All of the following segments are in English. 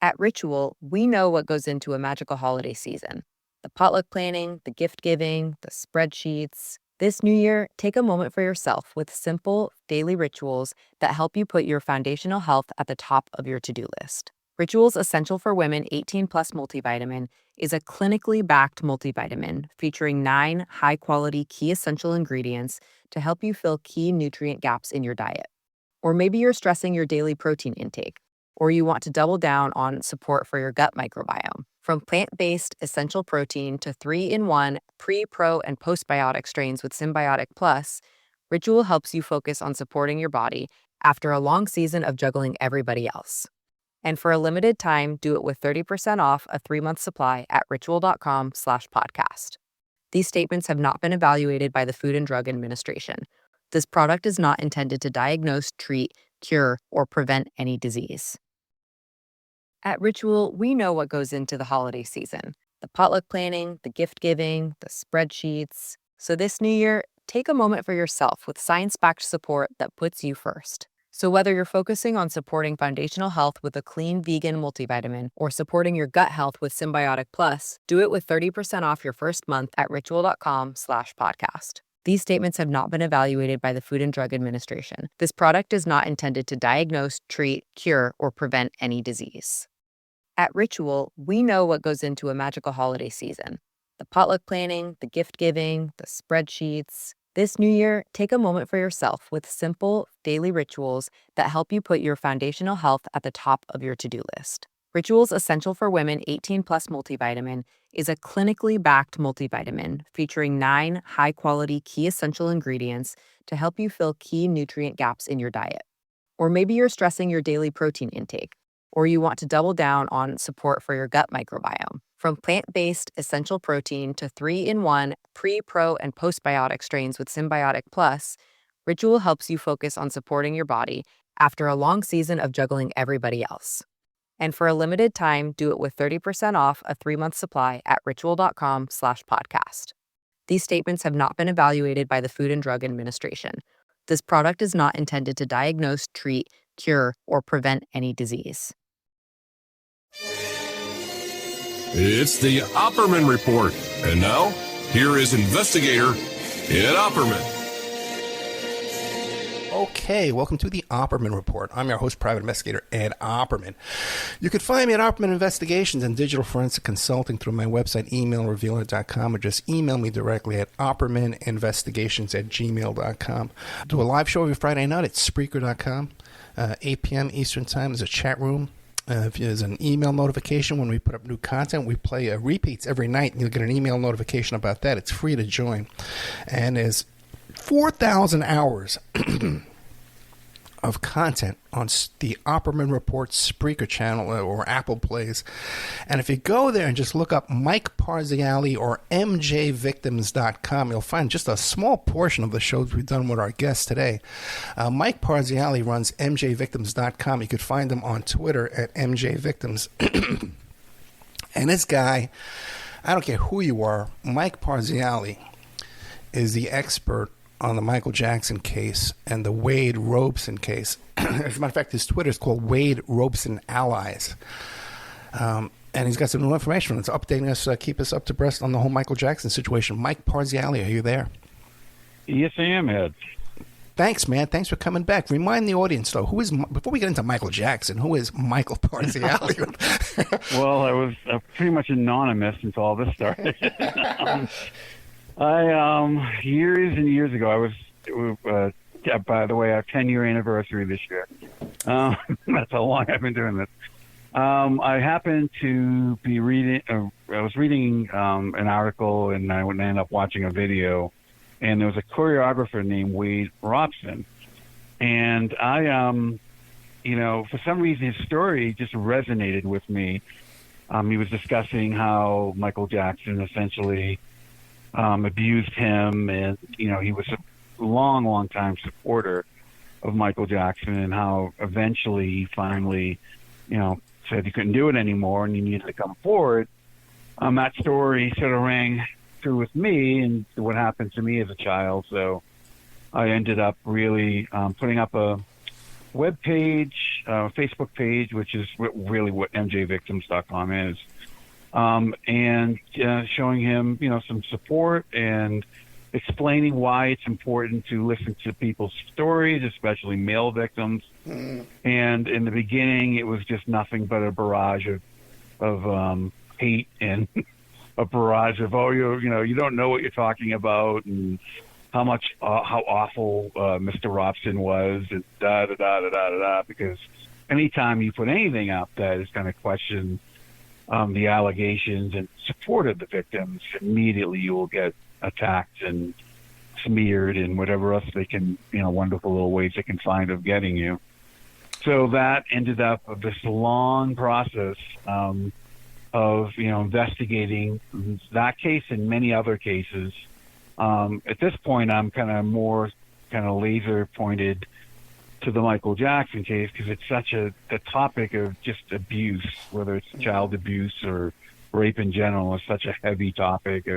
At Ritual, we know what goes into a magical holiday season. The potluck planning, the gift giving, the spreadsheets. This new year, take a moment for yourself with simple, daily rituals that help you put your foundational health at the top of your to-do list. Rituals Essential for Women 18 Plus Multivitamin is a clinically backed multivitamin featuring 9 high-quality key essential ingredients to help you fill key nutrient gaps in your diet. Or maybe you're stressing your daily protein intake, or you want to double down on support for your gut microbiome. From plant-based essential protein to 3-in-1 pre, pro, and postbiotic strains with Symbiotic Plus, Ritual helps you focus on supporting your body after a long season of juggling everybody else. And for a limited time, do it with 30% off a 3-month supply at ritual.com/podcast. These statements have not been evaluated by the Food and Drug Administration. This product is not intended to diagnose, treat, cure, or prevent any disease. At Ritual, we know what goes into the holiday season. The potluck planning, the gift giving, the spreadsheets. So this new year, take a moment for yourself with science-backed support that puts you first. So whether you're focusing on supporting foundational health with a clean vegan multivitamin or supporting your gut health with Symbiotic Plus, do it with 30% off your first month at ritual.com/podcast. These statements have not been evaluated by the Food and Drug Administration. This product is not intended to diagnose, treat, cure, or prevent any disease. At Ritual, we know what goes into a magical holiday season. The potluck planning, the gift giving, the spreadsheets. This new year, take a moment for yourself with simple, daily rituals that help you put your foundational health at the top of your to-do list. Rituals Essential for Women 18 Plus Multivitamin is a clinically backed multivitamin featuring 9 high-quality key essential ingredients to help you fill key nutrient gaps in your diet. Or maybe you're stressing your daily protein intake, or you want to double down on support for your gut microbiome. From plant-based essential protein to 3-in-1 pre, pro, and postbiotic strains with Symbiotic Plus, Ritual helps you focus on supporting your body after a long season of juggling everybody else. And for a limited time, do it with 30% off a 3-month supply at ritual.com/podcast. These statements have not been evaluated by the Food and Drug Administration. This product is not intended to diagnose, treat, cure, or prevent any disease. It's the Opperman Report. And now, here is investigator Ed Opperman. Okay, welcome to the Opperman Report. I'm your host, Private Investigator Ed Opperman. You can find me at Opperman Investigations and Digital Forensic Consulting through my website, emailrevealer.com, or just email me directly at oppermaninvestigations@gmail.com. Do a live show every Friday night at Spreaker.com, 8 p.m. Eastern Time. There's a chat room. If there's an email notification when we put up new content, we play repeats every night, and you'll get an email notification about that. It's free to join. And there's 4,000 hours of content on the Opperman Report Spreaker channel or Apple Plays. And if you go there and just look up Mike Parziale or mjvictims.com, you'll find just a small portion of the shows we've done with our guests today. Mike Parziale runs mjvictims.com. You could find him on Twitter at mjvictims. And this guy, I don't care who you are, Mike Parziale is the expert on the Michael Jackson case and the Wade Robeson case. As a matter of fact, his Twitter is called Wade Robeson Allies. And he's got some new information. It's updating us, keep us up to breast on the whole Michael Jackson situation. Mike Parziale, are you there? Yes, I am, Ed. Thanks, man. Thanks for coming back. Remind the audience, though, before we get into Michael Jackson, who is Michael Parziale? Well, I was pretty much anonymous until all this started. Years and years ago, I was, by the way, our 10-year anniversary this year. That's how long I've been doing this. I happened to be reading, I was reading an article, and I ended up watching a video, and there was a choreographer named Wade Robson. And I, for some reason, his story just resonated with me. He was discussing how Michael Jackson essentially abused him, and he was a long time supporter of Michael Jackson, and how eventually he finally said he couldn't do it anymore and he needed to come forward. That story sort of rang true with me and what happened to me as a child, so I ended up really putting up a web page Facebook page, which is really what mjvictims.com is, and showing him, some support and explaining why it's important to listen to people's stories, especially male victims. And in the beginning, it was just nothing but a barrage of hate and a barrage of, you don't know what you're talking about, and how awful Mr. Robson was, and da da da da da da. Because anytime you put anything out that is going to question the allegations and support of the victims, immediately you will get attacked and smeared and whatever else they can, wonderful little ways they can find of getting you. So that ended up of this long process of investigating that case and many other cases. At this point, I'm kind of laser pointed to the Michael Jackson case, because it's such the topic of just abuse, whether it's child abuse or rape in general, is such a heavy topic.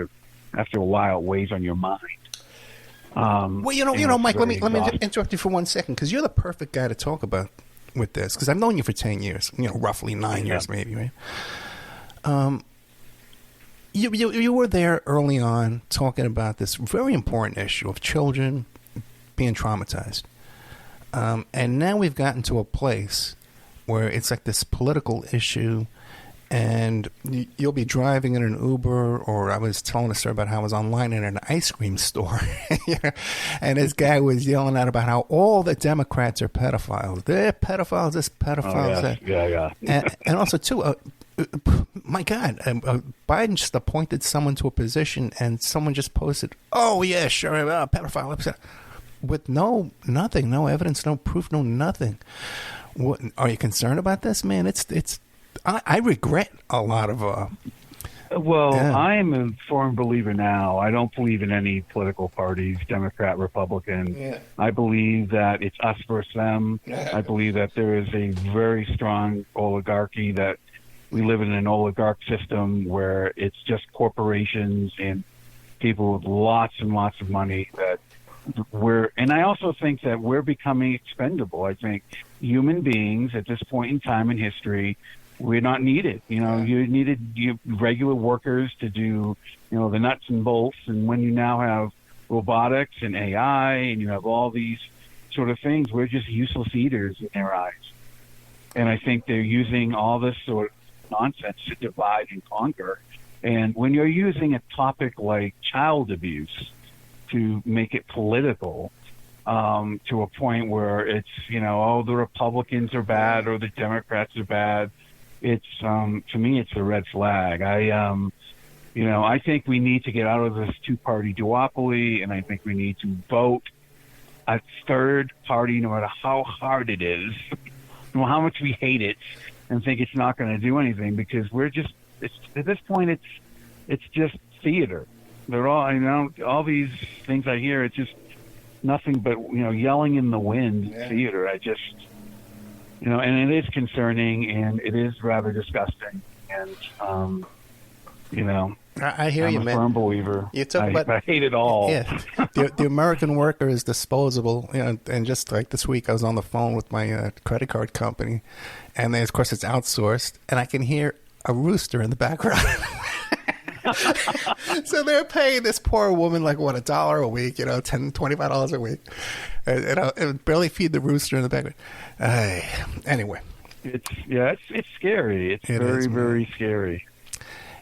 After a while, it weighs on your mind. Mike, let me interrupt you for 1 second, because you're the perfect guy to talk about with this, because I've known you for 10 years, roughly 9 years maybe, right? You were there early on talking about this very important issue of children being traumatized. And now we've gotten to a place where it's like this political issue, and you'll be driving in an Uber, or I was telling a story about how I was online in an ice cream store, and this guy was yelling out about how all the Democrats are pedophiles. They're pedophiles, this pedophiles, that. Yeah. And also, too, my God, Biden just appointed someone to a position, and someone just posted, "Oh yeah, sure, pedophile," with no evidence, no proof, no nothing. What, are you concerned about this, man? I regret a lot of. I am a firm believer now. I don't believe in any political parties, Democrat, Republican. Yeah. I believe that it's us versus them. I believe that there is a very strong oligarchy, that we live in an oligarch system where it's just corporations and people with lots and lots of money that and I also think that we're becoming expendable. I think human beings at this point in time in history, we're not needed. You needed regular workers to do, the nuts and bolts. And when you now have robotics and AI and you have all these sort of things, we're just useless eaters in their eyes. And I think they're using all this sort of nonsense to divide and conquer. And when you're using a topic like child abuse to make it political, to a point where it's, the Republicans are bad or the Democrats are bad, it's, to me, it's a red flag. I think we need to get out of this two-party duopoly, and I think we need to vote a third party, no matter how hard it is, how much we hate it, and think it's not going to do anything, because at this point, it's just theater. They're all these things I hear, it's just nothing but, yelling in the wind theater. I just, and it is concerning, and it is rather disgusting. And, I hear you, man. I'm a firm believer. You talk about, I hate it all. Yeah. The American worker is disposable. And just like this week, I was on the phone with my credit card company, and then, of course, it's outsourced, and I can hear a rooster in the background. So they're paying this poor woman $1 a week, $10, $25 a week, and barely feed the rooster in the background. Anyway, it's scary. It's very, very scary.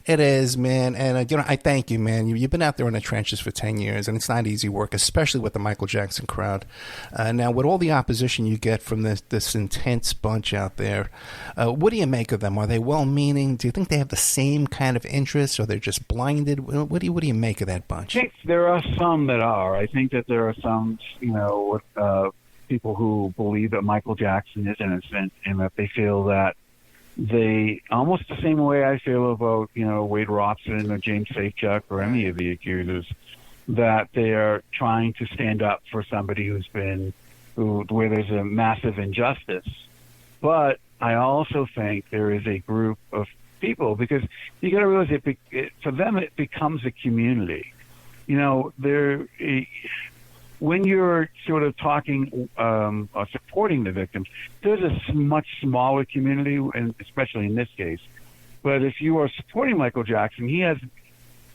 It is, man. And, I thank you, man. You've been out there in the trenches for 10 years, and it's not easy work, especially with the Michael Jackson crowd. Now, with all the opposition you get from this intense bunch out there, what do you make of them? Are they well-meaning? Do you think they have the same kind of interests, or they're just blinded? What do you make of that bunch? I think there are some that are. I think that there are some, people who believe that Michael Jackson is innocent, and that they feel that they, almost the same way I feel about, Wade Robson or James Safechuck or any of the accusers, that they are trying to stand up for somebody where there's a massive injustice. But I also think there is a group of people, because you got to realize for them it becomes a community. when you're sort of talking or supporting the victims, there's a much smaller community, and especially in this case. But if you are supporting Michael Jackson, he has,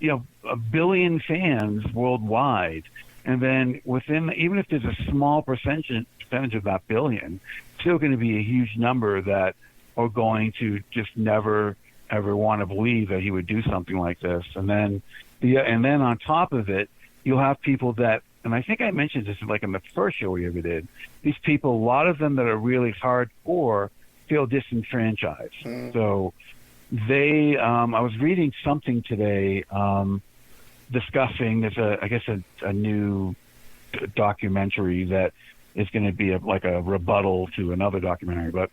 a billion fans worldwide. And then even if there's a small percentage of that billion, still going to be a huge number that are going to just never ever want to believe that he would do something like this. And then on top of it, you'll have people that, and I think I mentioned this like in the first show we ever did, these people, a lot of them that are really hardcore, feel disenfranchised. So I was reading something today discussing, there's a new documentary that is going to be like a rebuttal to another documentary. But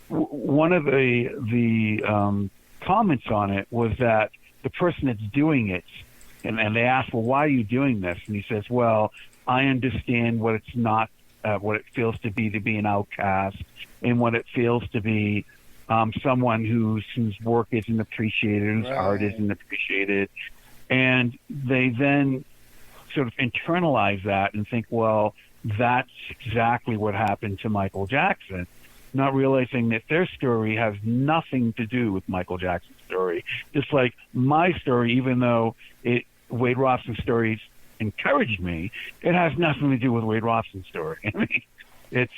one of the comments on it was that the person that's doing it, and they asked, well, why are you doing this? And he says, well, I understand what it's not, what it feels to be an outcast, and what it feels to be someone whose work isn't appreciated, whose art isn't appreciated. And they then sort of internalize that and think, well, that's exactly what happened to Michael Jackson, not realizing that their story has nothing to do with Michael Jackson's story. Just like my story, even though Wade Robson's stories encouraged me, it has nothing to do with Wade Robson's story. I mean, it's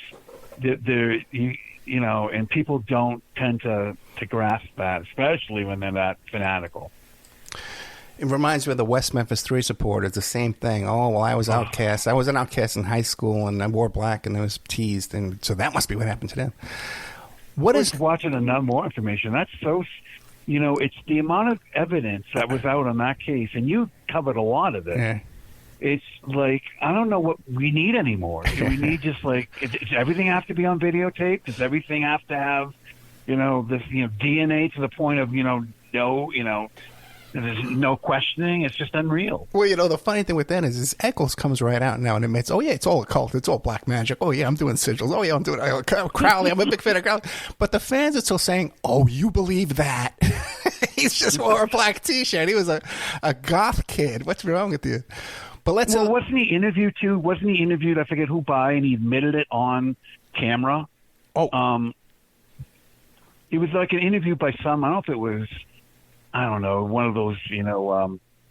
and people don't tend to grasp that, especially when they're that fanatical. It reminds me of the West Memphis 3 supporters, the same thing. Oh, well, I was outcast. I was an outcast in high school, and I wore black, and I was teased, and so that must be what happened to them. Watching enough more information? That's so, it's the amount of evidence that was out on that case, and you covered a lot of it. Yeah. It's like, I don't know what we need anymore. Do we need just like, does everything have to be on videotape? Does everything have to have, this, DNA to the point of, there's no questioning. It's just unreal. Well, the funny thing with that is Eccles comes right out now and admits, oh, yeah, it's all a cult. It's all black magic. Oh, yeah, I'm doing sigils. Oh, yeah, I'm doing Crowley. I'm a big fan of Crowley. But the fans are still saying, oh, you believe that? He's just wore a black T-shirt. He was a goth kid. What's wrong with you? But wasn't he interviewed too? Wasn't he interviewed? I forget who by, and he admitted it on camera. Oh, it was like an interview by some. I don't know if it was, one of those,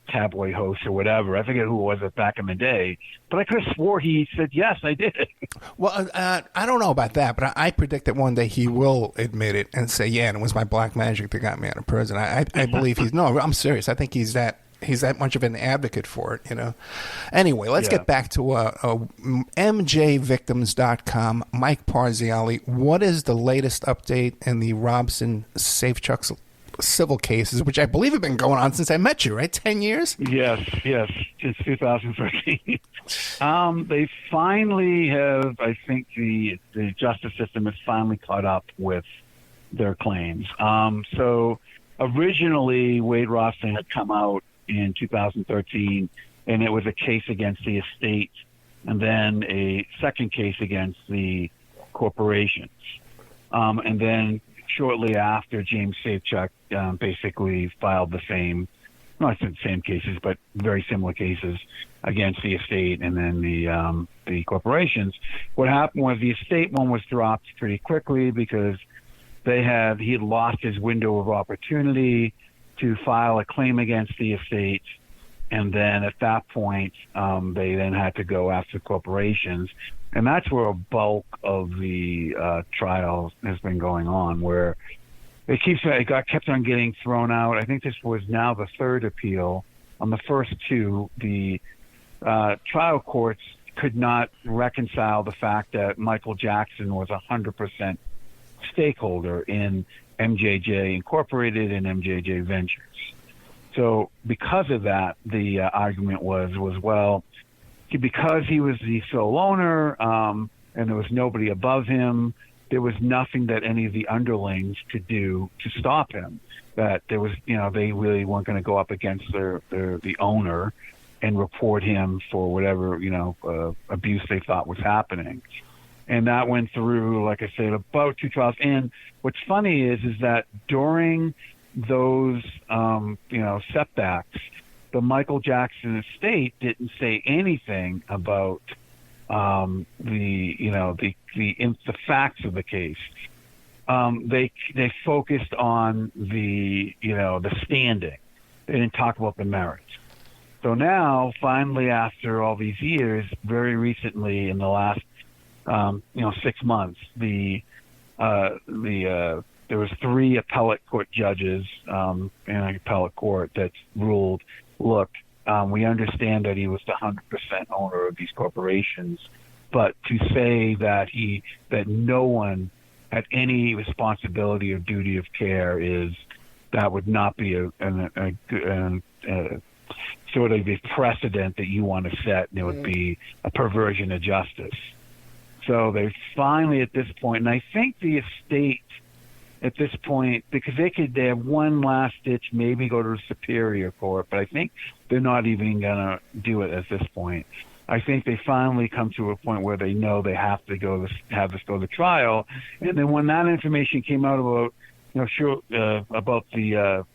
tabloid hosts or whatever. I forget who it was back in the day, but I could have swore he said, yes, I did. Well, I don't know about that, but I predict that one day he will admit it and say, yeah, and it was my black magic that got me out of prison. I believe I'm serious. I think he's that much of an advocate for it, Anyway, let's get back to mjvictims.com. Mike Parziale, what is the latest update in the Robson Safechuck civil cases, which I believe have been going on since I met you, right? 10 years? Yes, since 2013. They finally have, I think the justice system has finally caught up with their claims. So originally, Wade Robson had come out in 2013, and it was a case against the estate, and then a second case against the corporations. And then shortly after, James Safechuck basically filed the same, not the same cases, but very similar cases against the estate and then the corporations. What happened was the estate one was dropped pretty quickly because he had lost his window of opportunity to file a claim against the estate, and then at that point, they then had to go after corporations, and that's where a bulk of the trial has been going on, where it kept on getting thrown out. I think this was now the third appeal. On the first two, the trial courts could not reconcile the fact that Michael Jackson was 100% stakeholder in MJJ Incorporated and MJJ Ventures. So because of that, the argument was well, because he was the sole owner and there was nobody above him, there was nothing that any of the underlings could do to stop him. That there was, they really weren't going to go up against the owner and report him for whatever, abuse they thought was happening. And that went through, like I said, about 2 trials. And what's funny is that during those, setbacks, the Michael Jackson estate didn't say anything about the facts of the case. They focused on the standing. They didn't talk about the merits. So now, finally, after all these years, very recently, in the last 6 months, there was 3 appellate court judges in an appellate court that ruled, look, we understand that he was the 100% owner of these corporations, but to say that no one had any responsibility or duty of care that would not be a sort of a precedent that you want to set, and it would be a perversion of justice. So they finally, at this point, and I think the estate at this point, because they have one last ditch, maybe go to the Superior Court, but I think they're not even going to do it at this point. I think they finally come to a point where they know they have to have this go to trial. And then when that information came out about, about the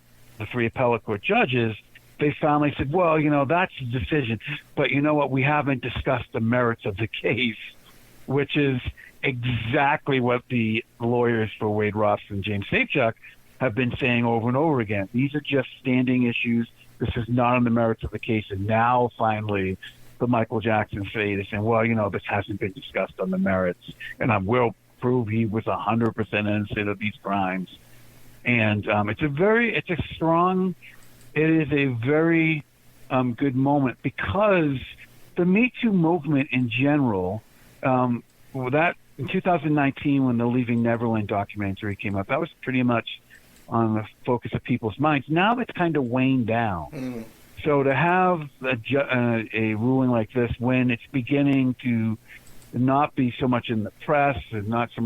3 appellate court judges, they finally said, well, that's the decision. But you know what? We haven't discussed the merits of the case, which is exactly what the lawyers for Wade Ross and James Safechuck have been saying over and over again. These are just standing issues. This is not on the merits of the case. And now, finally, the Michael Jackson state is saying, well, this hasn't been discussed on the merits, and I will prove he was 100% innocent of these crimes. And it is a very good moment, because the Me Too movement in general, that in 2019 when the Leaving Neverland documentary came up, that was pretty much on the focus of people's minds. Now it's kind of waned down. So to have a ruling like this when it's beginning to not be so much in the press and not so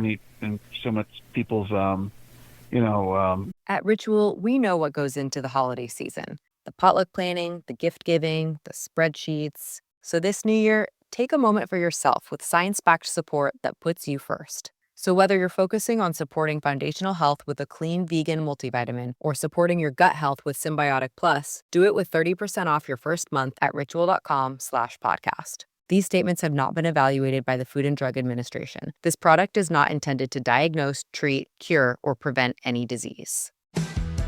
much people's At Ritual, we know what goes into the holiday season: the potluck planning, the gift giving, the spreadsheets. So this new year, take a moment for yourself with science-backed support that puts you first. So whether you're focusing on supporting foundational health with a clean vegan multivitamin or supporting your gut health with Symbiotic Plus, do it with 30% off your first month at ritual.com/podcast. These statements have not been evaluated by the Food and Drug Administration. This product is not intended to diagnose, treat, cure, or prevent any disease.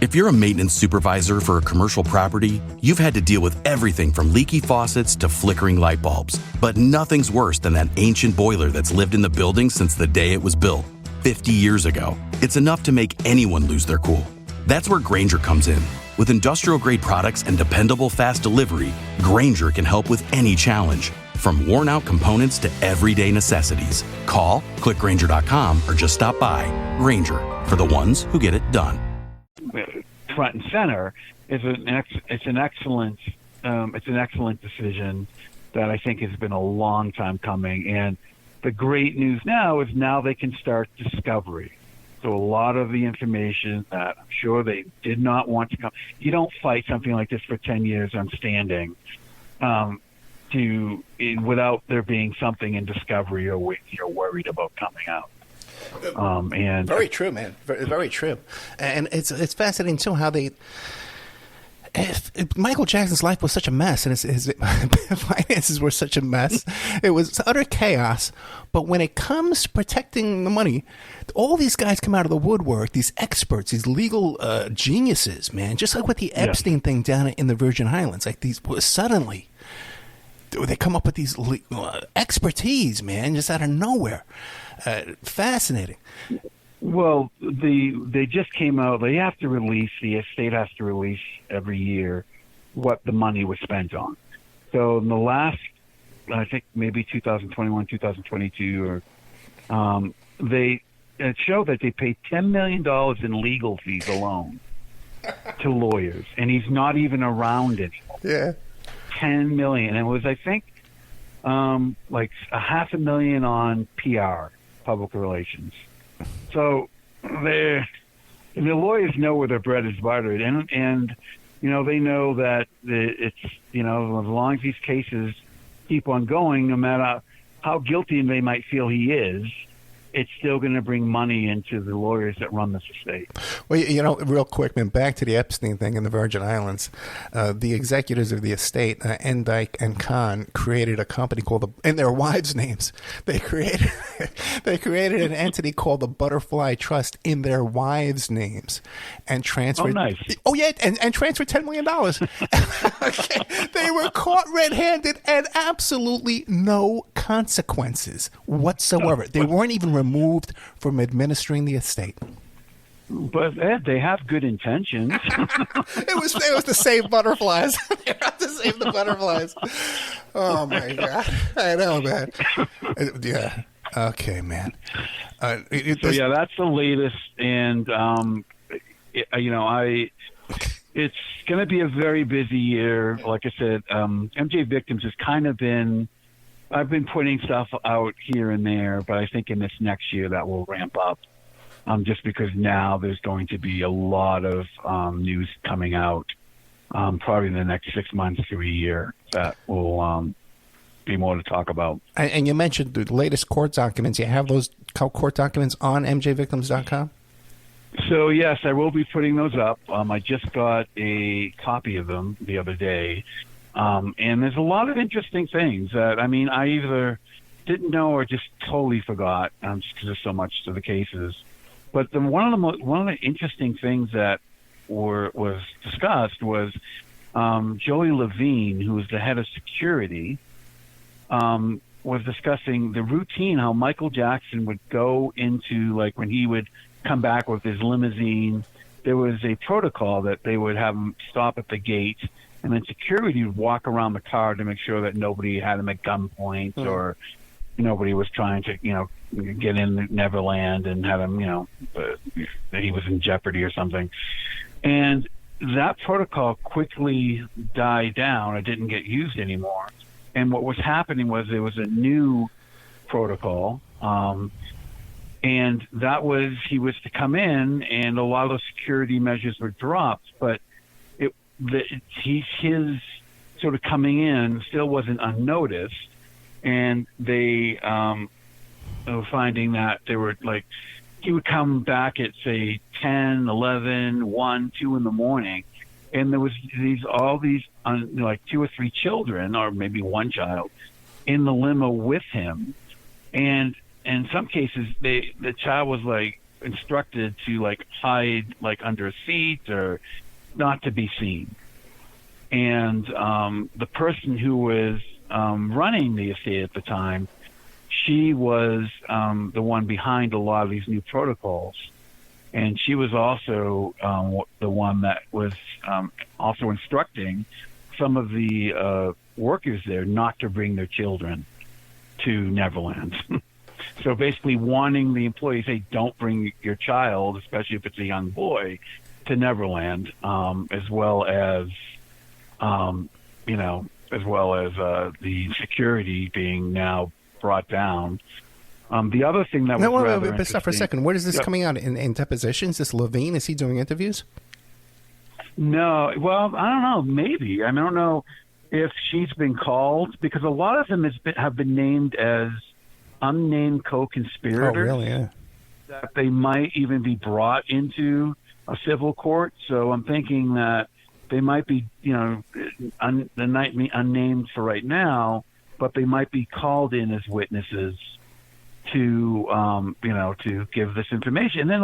If you're a maintenance supervisor for a commercial property, you've had to deal with everything from leaky faucets to flickering light bulbs. But nothing's worse than that ancient boiler that's lived in the building since the day it was built, 50 years ago. It's enough to make anyone lose their cool. That's where Grainger comes in. With industrial-grade products and dependable fast delivery, Grainger can help with any challenge, from worn-out components to everyday necessities. Call, click Grainger.com, or just stop by. Grainger, for the ones who get it done. Front and center is an excellent decision that I think has been a long time coming. And the great news now is they can start discovery. So a lot of the information that I'm sure they did not want to come. You don't fight something like this for 10 years on standing without there being something in discovery or you're worried about coming out. And very true, man. Very, very true. And it's fascinating too how if Michael Jackson's life was such a mess and his finances were such a mess, it was utter chaos. But when it comes to protecting the money, all these guys come out of the woodwork, these experts, these legal geniuses, man. Just like with the Epstein thing down in the Virgin Islands, like suddenly they come up with these expertise, man, just out of nowhere. Fascinating. Well, they just came out. They have to release, the estate has to release every year what the money was spent on. So in the last, I think maybe 2021, 2022, it showed that they paid $10 million in legal fees alone to lawyers, and he's not even around anymore. Yeah. $10 million. And it was, I think, like $500,000 on PR, public relations. So the lawyers know where their bread is buttered, and they know that it's as long as these cases keep on going, no matter how guilty they might feel he is, it's still going to bring money into the lawyers that run this estate. Well, real quick, man, back to the Epstein thing in the Virgin Islands. The executors of the estate, Endyke and Khan, created a company called in their wives' names. They created an entity called the Butterfly Trust in their wives' names, and transferred. Oh, nice. Oh yeah, and transferred $10 million. Okay. They were caught red-handed and absolutely no consequences whatsoever. They weren't even removed from administering the estate. But Ed, they have good intentions. It was to save butterflies. They have to save the butterflies. Oh my God! I know, man. Yeah. Okay, man. So yeah, that's the latest, and it's going to be a very busy year. Like I said, MJ Victims has kind of been. I've been putting stuff out here and there, but I think in this next year that will ramp up. Just because now there's going to be a lot of news coming out, probably in the next 6 months to a year, that will be more to talk about. And you mentioned the latest court documents. You have those court documents on mjvictims.com? So, yes, I will be putting those up. I just got a copy of them the other day. And there's a lot of interesting things that, I either didn't know or just totally forgot, just because there's so much to the cases. But one of the interesting things that was discussed was Joey Levine, who was the head of security, was discussing the routine, how Michael Jackson would go into, like, when he would come back with his limousine, there was a protocol that they would have him stop at the gate, and then security would walk around the car to make sure that nobody had him at gunpoint or nobody was trying to, get in Neverland and have him, that he was in jeopardy or something. And that protocol quickly died down. It didn't get used anymore. And what was happening was there was a new protocol, and that was he was to come in, and a lot of the security measures were dropped, but his sort of coming in still wasn't unnoticed, and they were finding that they were like he would come back at say 10, 11, 1, 2 in the morning, and there was all these like 2 or 3 children, or maybe one child, in the limo with him, and in some cases the child was like instructed to like hide like under a seat or not to be seen. And the person who was running the estate at the time, she was the one behind a lot of these new protocols. And she was also the one that was also instructing some of the workers there not to bring their children to Neverland. So basically warning the employees, hey, don't bring your child, especially if it's a young boy, to Neverland, as well as the security being now brought down. The other thing that was rather interesting... Stop for a second. Where is this coming out? In depositions? This Levine, is he doing interviews? No. Well, I don't know. Maybe. I don't know if she's been called, because a lot of them have been named as unnamed co-conspirators. Oh, really? Yeah. That they might even be brought into a civil court. So I'm thinking that they might be, unnamed for right now, but they might be called in as witnesses to, to give this information. And then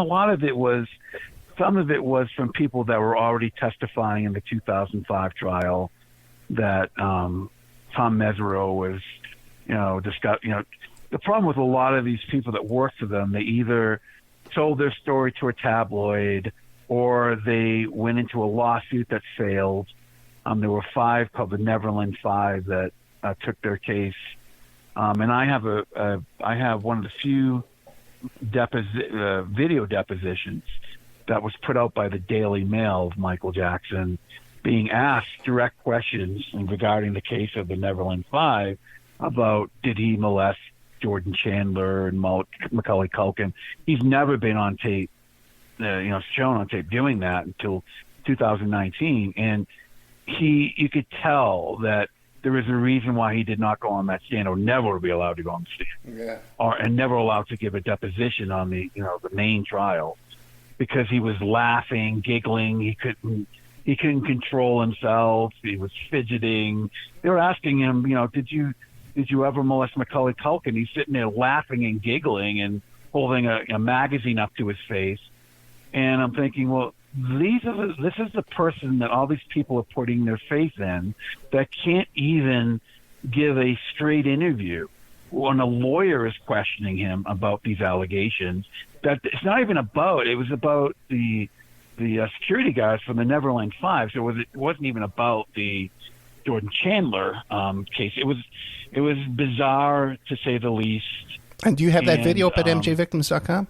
some of it was from people that were already testifying in the 2005 trial that Tom Mesereau was, the problem with a lot of these people that work for them, they either told their story to a tabloid or they went into a lawsuit that failed. There were 5 called the Neverland 5 that took their case. And I have one of the few video depositions that was put out by the Daily Mail of Michael Jackson being asked direct questions regarding the case of the Neverland 5 about did he molest Jordan Chandler and Macaulay Culkin. He's never been on tape, shown on tape doing that until 2019. And you could tell that there is a reason why he did not go on that stand, or never be allowed to go on the stand, and never allowed to give a deposition on the main trial, because he was laughing, giggling. He couldn't control himself. He was fidgeting. They were asking him, did you ever molest Macaulay Culkin? He's sitting there laughing and giggling and holding a magazine up to his face. And I'm thinking, well, this is the person that all these people are putting their faith in, that can't even give a straight interview when a lawyer is questioning him about these allegations. That it's not even about. It was about the security guards from the Neverland Five. So it wasn't even about the Jordan Chandler case. It was bizarre, to say the least. And do you have that video up at mjvictims.com?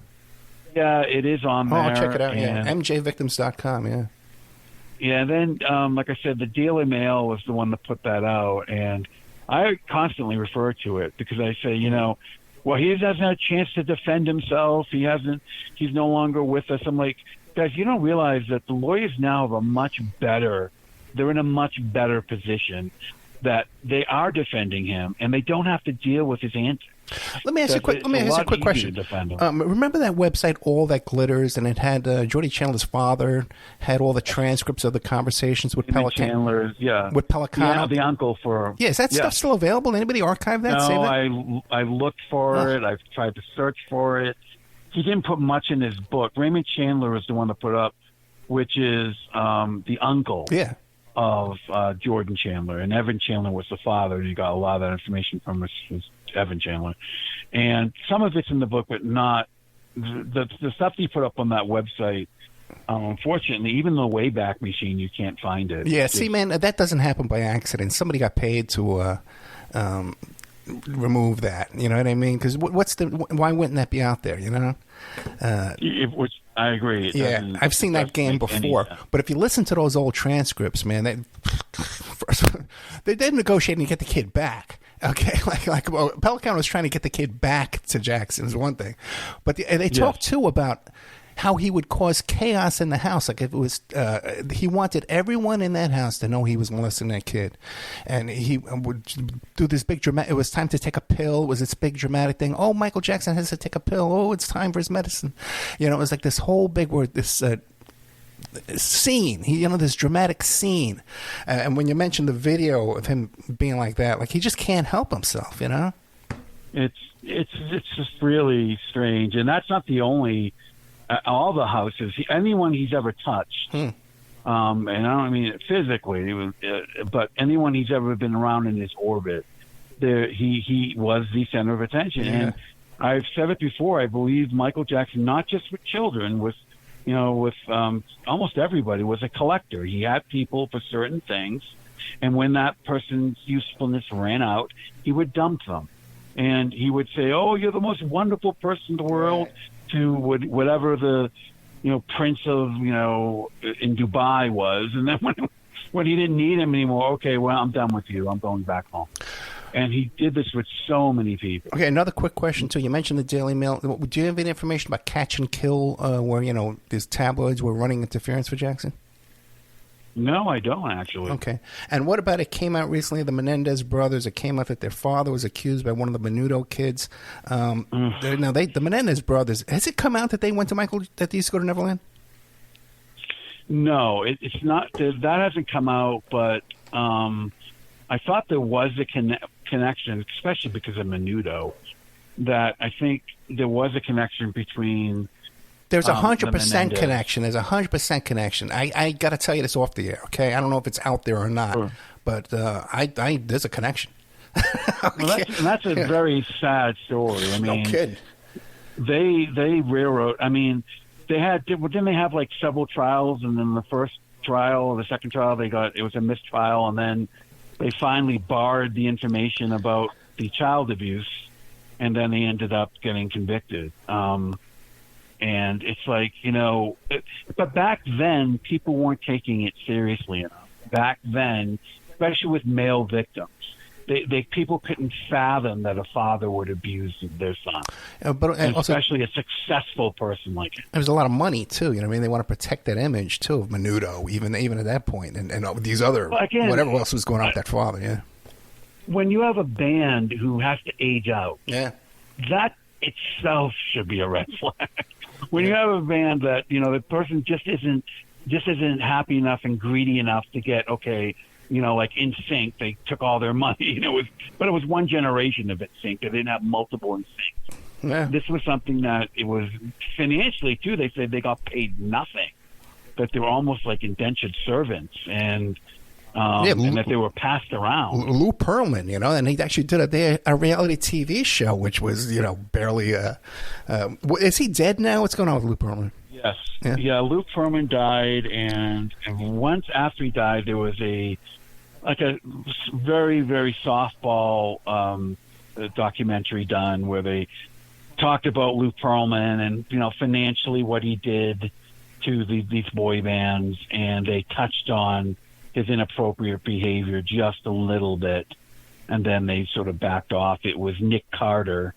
Yeah, it is on there. Oh, I'll check it out. Yeah, mjvictims.com. Yeah. Yeah. Then, like I said, the Daily Mail was the one that put that out, and I constantly refer to it because I say, well, he hasn't had a chance to defend himself. He's no longer with us. I'm like, guys, you don't realize that the lawyers now they're in a much better position, that they are defending him and they don't have to deal with his antics. Let me ask you a quick question. Remember that website, All That Glitters, and it had Jordy Chandler's father had all the transcripts of the conversations with Pelicano. With Pelicano. Yeah, the uncle for. Yeah, is that stuff still available? Anybody archive that? No, I looked for it. I've tried to search for it. He didn't put much in his book. Raymond Chandler is the one that put up, which is the uncle. Yeah. Of Jordan Chandler, and Evan Chandler was the father, and he got a lot of that information from his Evan Chandler. And some of it's in the book, but not the stuff he put up on that website. Unfortunately, even the Wayback Machine, you can't find it. Yeah, see, man, that doesn't happen by accident. Somebody got paid to remove that. You know what I mean? Because why wouldn't that be out there? Which I agree. I've seen that game before. But if you listen to those old transcripts, man, they're negotiating to get the kid back. Okay, well, Pelicano was trying to get the kid back to Jackson is one thing, but they talked too about how he would cause chaos in the house. Like if it was, he wanted everyone in that house to know he was molesting that kid, and he would do this big dramatic. It was time to take a pill. It was this big dramatic thing. Oh, Michael Jackson has to take a pill. Oh, it's time for his medicine. It was like this whole big word. This. Scene, this dramatic scene, and when you mentioned the video of him being like that, like he just can't help himself, It's just really strange, and that's not the only. All the houses, anyone he's ever touched, and I don't mean it physically, but anyone he's ever been around in his orbit, he was the center of attention. Yeah. And I've said it before. I believe Michael Jackson, not just with children, with almost everybody, was a collector. He had people for certain things, and when that person's usefulness ran out, he would dump them. And he would say, oh, you're the most wonderful person in the world, to whatever the, prince of, in Dubai was. And then when he didn't need him anymore, okay, well, I'm done with you. I'm going back home. And he did this with so many people. Okay, another quick question, too. You mentioned the Daily Mail. Do you have any information about Catch and Kill, where, these tabloids were running interference for Jackson? No, I don't, actually. Okay. And what about, it came out recently, the Menendez brothers, it came out that their father was accused by one of the Menudo kids. Now, the Menendez brothers, has it come out that they went to that they used to go to Neverland? No, it's not. That hasn't come out, but I thought there was a connection, especially because of Menudo, that I think there was a connection between... There's 100% connection. There's 100% connection. I got to tell you this off the air, okay? I don't know if it's out there or not, sure. But there's a connection. Okay. Well, that's a very sad story. I mean, no kidding. They railroad. I mean, didn't they have like several trials, and then the first trial or the second trial it was a mistrial, and then they finally barred the information about the child abuse, and then they ended up getting convicted. And it's like, but back then, people weren't taking it seriously enough. Back then, especially with male victims, people couldn't fathom that a father would abuse their son, especially a successful person like him. There's a lot of money, too. They want to protect that image, too, of Menudo, even at that point, and these other, whatever else was going on with that father, yeah. when you have a band who has to age out, Yeah. that itself should be a red flag. When you have a band that, the person just isn't happy enough and greedy enough to get, like In Sync, they took all their money. But it was one generation of In Sync. They didn't have multiple In Syncs. Yeah. This was something that it was financially too. They said they got paid nothing, that they were almost like indentured servants, and that they were passed around. Lou Pearlman, and he actually did a reality TV show, which was, barely. Is he dead now? What's going on with Lou Pearlman? Yes. Yeah, Lou Pearlman died, and once after he died, there was a very, very softball documentary done where they talked about Lou Pearlman and, financially what he did to these boy bands, and they touched on his inappropriate behavior just a little bit, and then they sort of backed off. It was Nick Carter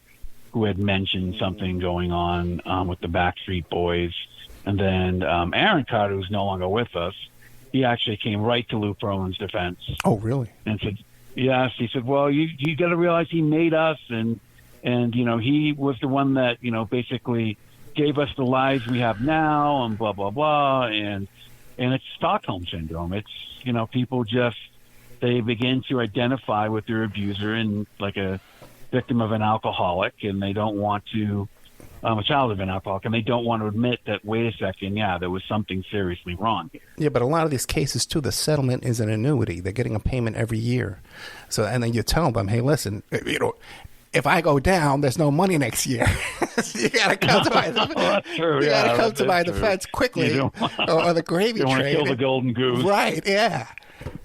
who had mentioned something going on with the Backstreet Boys, and then Aaron Carter, who's no longer with us, he actually came right to Lou Pearlman's defense. Oh, really? And said, yes, he said, well, you got to realize he made us, and he was the one that, basically gave us the lives we have now, and blah, blah, blah. And it's Stockholm Syndrome. It's, people just, they begin to identify with their abuser and like a victim of an alcoholic, and they don't want to, a child of an alcoholic, and they don't want to admit that, wait a second, there was something seriously wrong here. Yeah, but a lot of these cases, too, the settlement is an annuity. They're getting a payment every year. So, and then you tell them, hey, listen, if I go down, there's no money next year. You got to come to my defense. That's true. You got to come to my defense quickly, or the gravy train. You want to kill the golden goose, right?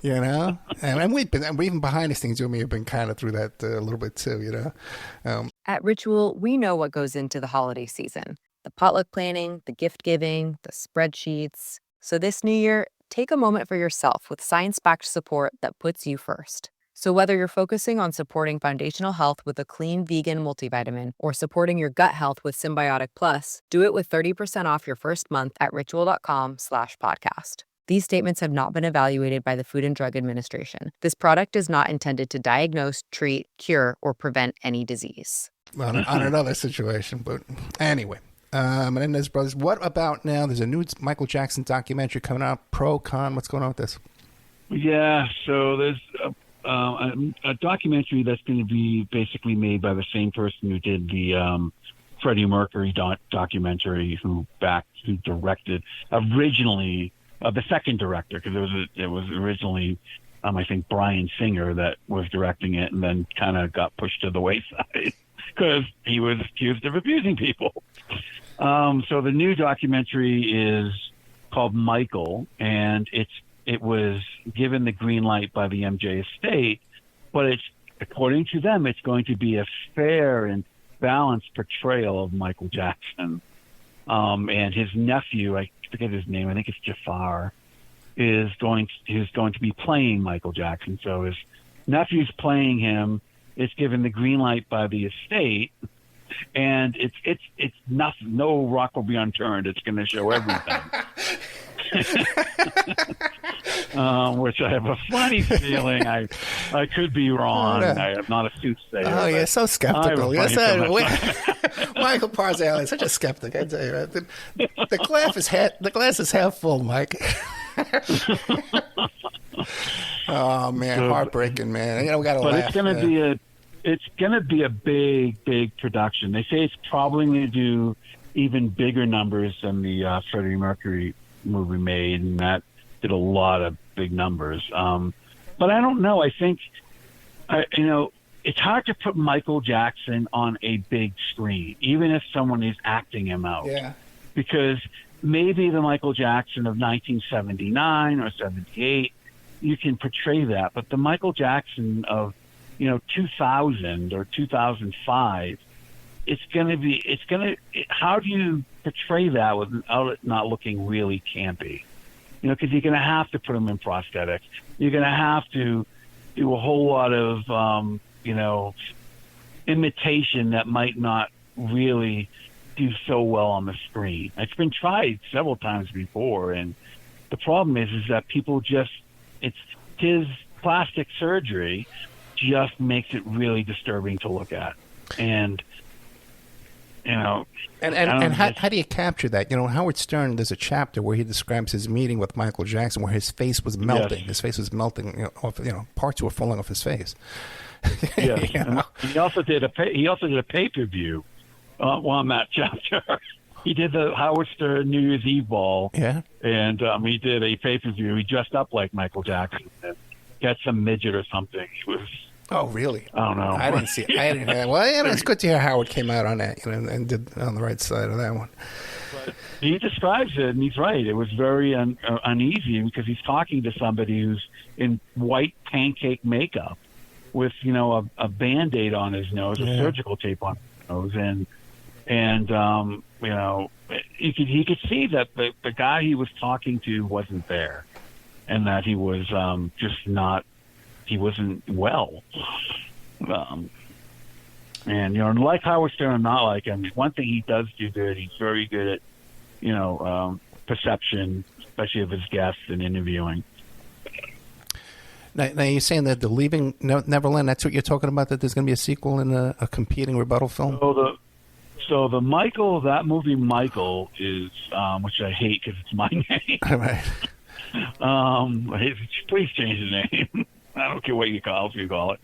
Yeah, and we've been behind the scenes. You and me have been kind of through that a little bit too. At Ritual, we know what goes into the holiday season: the potluck planning, the gift giving, the spreadsheets. So this new year, take a moment for yourself with science-backed support that puts you first. So whether you're focusing on supporting foundational health with a clean vegan multivitamin or supporting your gut health with Symbiotic Plus, do it with 30% off your first month at ritual.com/podcast. These statements have not been evaluated by the Food and Drug Administration. This product is not intended to diagnose, treat, cure, or prevent any disease. On another situation, but anyway. Menendez Brothers, what about now? There's a new Michael Jackson documentary coming out, pro, con, what's going on with this? Yeah, so there's a documentary that's going to be basically made by the same person who did the Freddie Mercury documentary, who directed originally, the second director, because it was originally, I think, Bryan Singer that was directing it, and then kind of got pushed to the wayside because he was accused of abusing people. So the new documentary is called Michael, and it was given the green light by the MJ estate, but it's, according to them, it's going to be a fair and balanced portrayal of Michael Jackson. And his nephew, I forget his name, I think it's Jafar, is going to be playing Michael Jackson. So his nephew's playing him. It's given the green light by the estate, and it's nothing. No rock will be unturned. It's going to show everything. Which I have a funny feeling I could be wrong. I am not a soothsayer. Oh, you're so skeptical. Michael Parziale is such a skeptic. I tell you, the glass is half full, Mike. Oh man, heartbreaking, man. We got to laugh. But it's gonna be a big production. They say it's probably going to do even bigger numbers than the Freddie Mercury movie made, and that did a lot of big numbers. But I don't know. I think, it's hard to put Michael Jackson on a big screen, even if someone is acting him out. Yeah. Because maybe the Michael Jackson of 1979 or 78, you can portray that. But the Michael Jackson of, 2000 or 2005, how do you portray that without it not looking really campy? Because you're going to have to put them in prosthetics. You're going to have to do a whole lot of, imitation that might not really do so well on the screen. It's been tried several times before, and the problem is that people it's his plastic surgery just makes it really disturbing to look at. And And how do you capture that? Howard Stern, there's a chapter where he describes his meeting with Michael Jackson where his face was melting. Yes. His face was melting, parts were falling off his face. Yes. And he also did a pay-per-view on that chapter. He did the Howard Stern New Year's Eve ball. Yeah. And he did a pay-per-view. He dressed up like Michael Jackson and got some midget or something. He was... Oh, really? I don't know. I didn't see it. Well, it's good to hear Howard came out on that, and did on the right side of that one. But he describes it, and he's right. It was very uneasy because he's talking to somebody who's in white pancake makeup with, a Band-Aid on his nose, a surgical tape on his nose, and he could see that the guy he was talking to wasn't there, and that he was just not. He wasn't well. And, like Howard Stern, I'm not like him. One thing he does do good, he's very good at, perception, especially of his guests and interviewing. Now you're saying that the Leaving Neverland, that's what you're talking about, that there's going to be a sequel in a competing rebuttal film? So the Michael, that movie Michael is, which I hate because it's my name. Right. Please change the name. I don't care what you call it.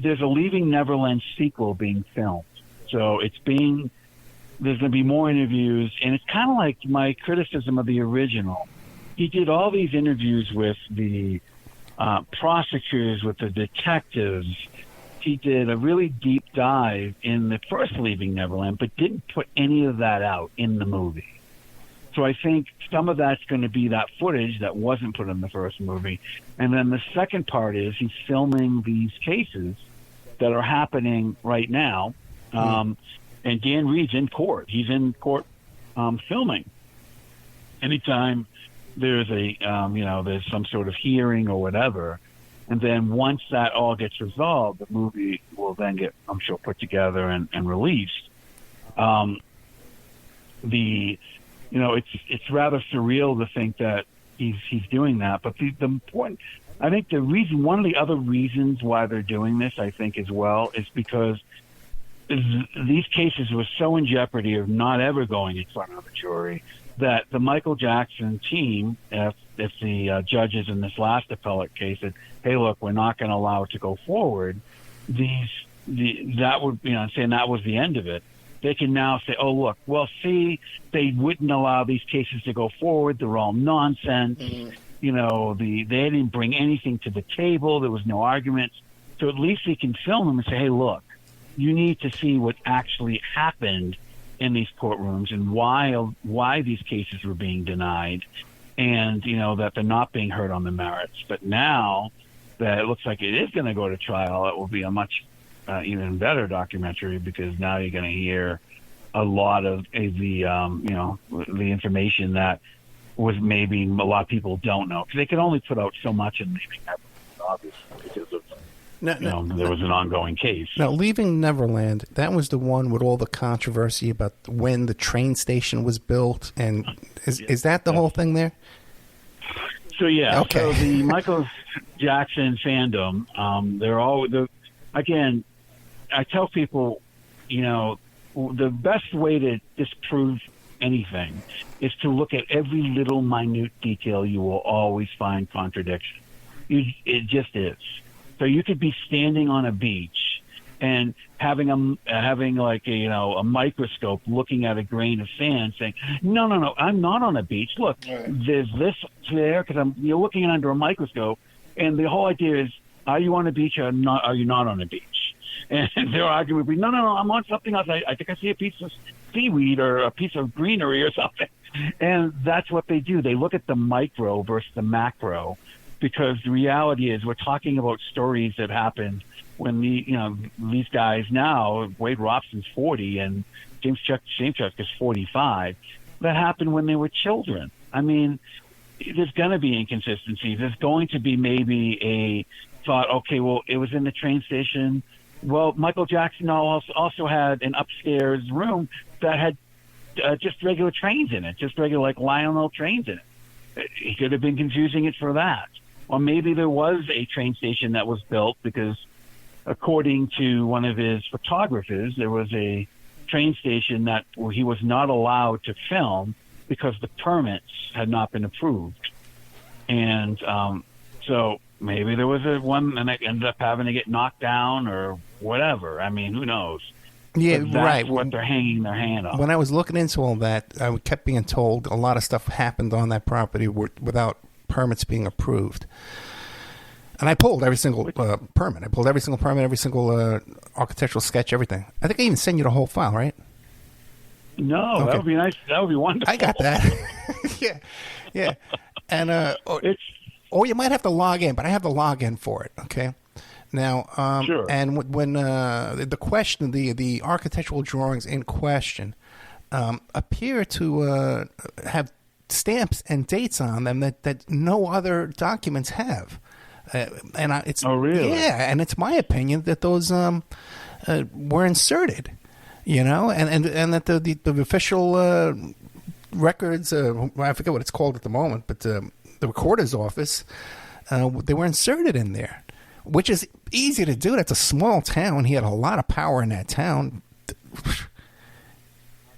There's a Leaving Neverland sequel being filmed. So there's going to be more interviews, and it's kind of like my criticism of the original. He did all these interviews with the prosecutors, with the detectives. He did a really deep dive in the first Leaving Neverland, but didn't put any of that out in the movie. So I think some of that's going to be that footage that wasn't put in the first movie. And then the second part is he's filming these cases that are happening right now. And Dan Reed's in court. He's in court filming. Anytime there's there's some sort of hearing or whatever. And then once that all gets resolved, the movie will then get, I'm sure, put together and released. It's rather surreal to think that he's doing that. But the important, I think one of the other reasons why they're doing this, I think as well, is because these cases were so in jeopardy of not ever going in front of a jury that the Michael Jackson team, if the judges in this last appellate case said, "Hey, look, we're not going to allow it to go forward," that would, saying that was the end of it. They can now say, "Oh, look, well, see, they wouldn't allow these cases to go forward. They're all nonsense. They didn't bring anything to the table. There was no arguments." So at least they can film them and say, "Hey, look, you need to see what actually happened in these courtrooms and why these cases were being denied, and that they're not being heard on the merits." But now that it looks like it is going to go to trial, it will be a much even better documentary, because now you're going to hear a lot of the information that was maybe a lot of people don't know, because they could only put out so much in Leaving Neverland, obviously, because of there was an ongoing case. Now, Leaving Neverland, that was the one with all the controversy about when the train station was built, and is that the whole thing there? So Okay. So the Michael Jackson fandom, again, I tell people, the best way to disprove anything is to look at every little minute detail. You will always find contradiction. It just is. So you could be standing on a beach and having a microscope looking at a grain of sand, saying, "No, I'm not on a beach. Look, there's this there," because you're looking under a microscope, and the whole idea is, are you on a beach or not? Are you not on a beach? And their argument would be, no, I'm on something else. I think I see a piece of seaweed or a piece of greenery or something. And that's what they do. They look at the micro versus the macro, because the reality is we're talking about stories that happened when these guys now, Wade Robson's 40 and James Chuck is 45, that happened when they were children. I mean, there's going to be inconsistencies. There's going to be maybe a thought, okay, well, it was in the train station. Well, Michael Jackson also had an upstairs room that had just regular trains in it, just regular like Lionel trains in it. He could have been confusing it for that. or maybe there was a train station that was built because, according to one of his photographers, there was a train station that where he was not allowed to film because the permits had not been approved. And so maybe there was a one and it ended up having to get knocked down or whatever. I mean, who knows? Yeah, But that's right. what they're hanging their hand on. When I was looking into all that, I kept being told a lot of stuff happened on that property without permits being approved. And I pulled every single permit. I pulled every single permit, every single architectural sketch, everything. I think I even sent you the whole file, right? No, Okay. that would be nice. That would be wonderful. I got that. yeah. And or you might have to log in, but I have the login for it. Okay. Now, Sure. And when the question, the architectural drawings in question appear to have stamps and dates on them that no other documents have. It's Oh, really? Yeah, and it's my opinion that those were inserted, and that the official records, I forget what it's called at the moment, but the recorder's office, they were inserted in there, which is easy to do. That's a small town. He had a lot of power in that town.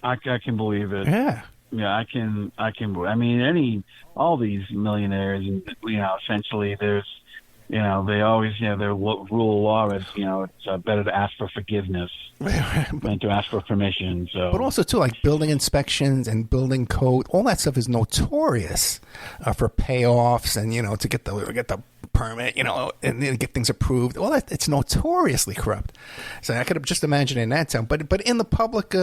I can believe it. Yeah. Yeah, I can. I mean, all these millionaires, and essentially, there's, they always, their rule of law is, it's better to ask for forgiveness than to ask for permission. So, But also, too, like building inspections and building code, all that stuff is notorious for payoffs and, to get the permit, and then get things approved. All that, it's notoriously corrupt. So I could just imagine in that town. But in the public,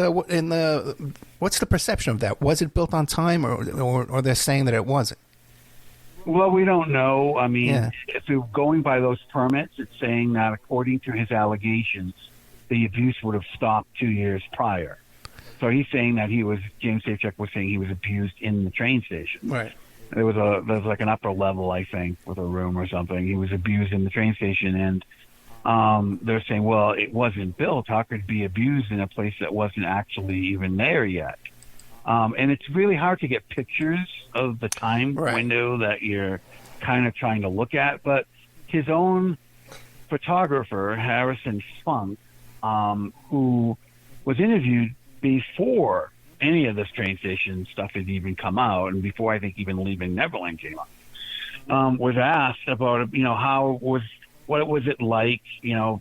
what's the perception of that? Was it built on time, or they're saying that it wasn't? well, we don't know. I mean, Yeah. if you're going by those permits, it's saying that according to his allegations, the abuse would have stopped 2 years prior. So he's saying that James Safechuck was saying he was abused in the train station. Right. There was like an upper level, I think, with a room or something. He was abused in the train station, and they're saying, well, it wasn't built. How could it be abused in a place that wasn't actually even there yet? And it's really hard to get pictures of the time window that you're kind of trying to look at. But his own photographer, Harrison Funk, who was interviewed before any of this train station stuff had even come out, and before I think even Leaving Neverland came out, was asked about what was it like,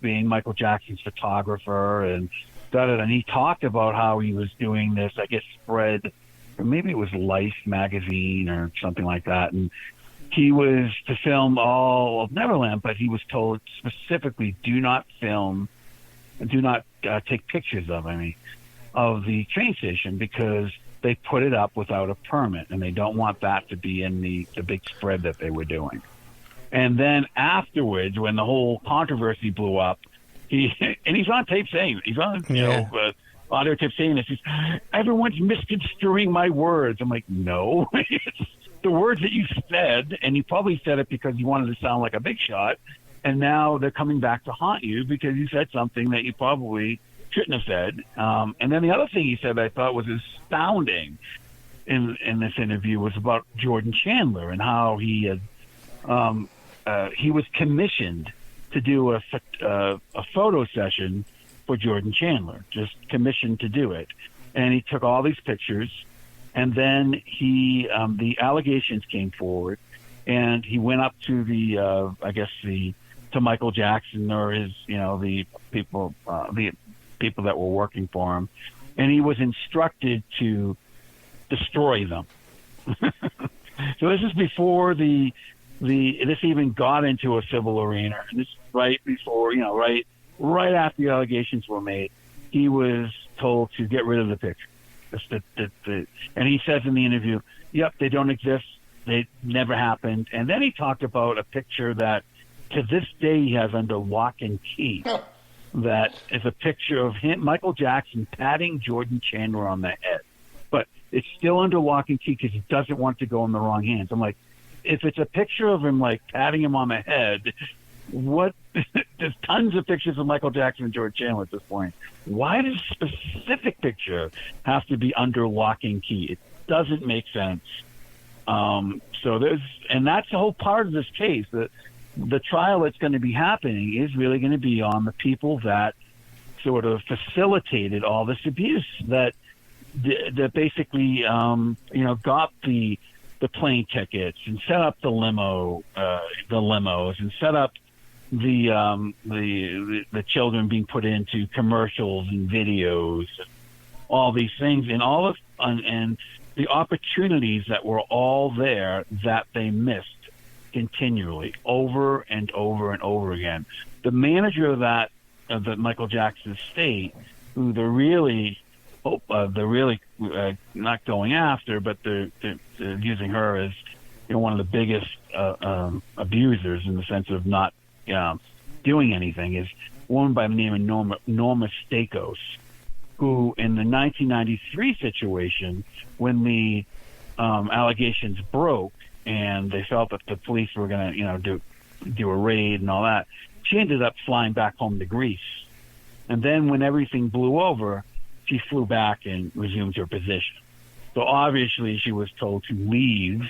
being Michael Jackson's photographer, and and he talked about how he was doing this, I guess, spread, or maybe it was Life magazine or something like that, and he was to film all of Neverland, but he was told specifically, do not take pictures of the train station, because they put it up without a permit, and they don't want that to be in the big spread that they were doing. And then afterwards, when the whole controversy blew up, he's on tape saying, audio tape saying this, everyone's misconstruing my words. I'm like, no, it's the words that you said, and you probably said it because you wanted to sound like a big shot, and now they're coming back to haunt you because you said something that you probably shouldn't have said. And then the other thing he said that I thought was astounding in this interview was about Jordan Chandler and how he had he was commissioned to do a photo session for Jordan Chandler, just commissioned to do it, and he took all these pictures, and then the allegations came forward, and he went up to to Michael Jackson or his the people that were working for him, and he was instructed to destroy them. So this is before this even got into a civil arena. And this is right before, right after the allegations were made, he was told to get rid of the picture. And he says in the interview, yep, they don't exist. They never happened. And then he talked about a picture that to this day he has under lock and key. That is a picture of him, Michael Jackson, patting Jordan Chandler on the head. But it's still under lock and key because he doesn't want to go in the wrong hands. I'm like, if it's a picture of him, like, patting him on the head, there's tons of pictures of Michael Jackson and George Chandler at this point. Why does a specific picture have to be under lock and key? It doesn't make sense. So that's the whole part of this case. The trial that's going to be happening is really going to be on the people that sort of facilitated all this abuse, that basically, got the plane tickets and set up the limos and set up the children being put into commercials and videos, and all these things, and the opportunities that were all there that they missed continually, over and over and over again. The manager of the Michael Jackson estate, who they're really not going after, but they're using her as one of the biggest abusers in the sense of not doing anything, is a woman by the name of Norma Stakos, who in the 1993 situation, when the allegations broke and they felt that the police were going to do a raid and all that, she ended up flying back home to Greece. And then when everything blew over, she flew back and resumed her position. So obviously she was told to leave.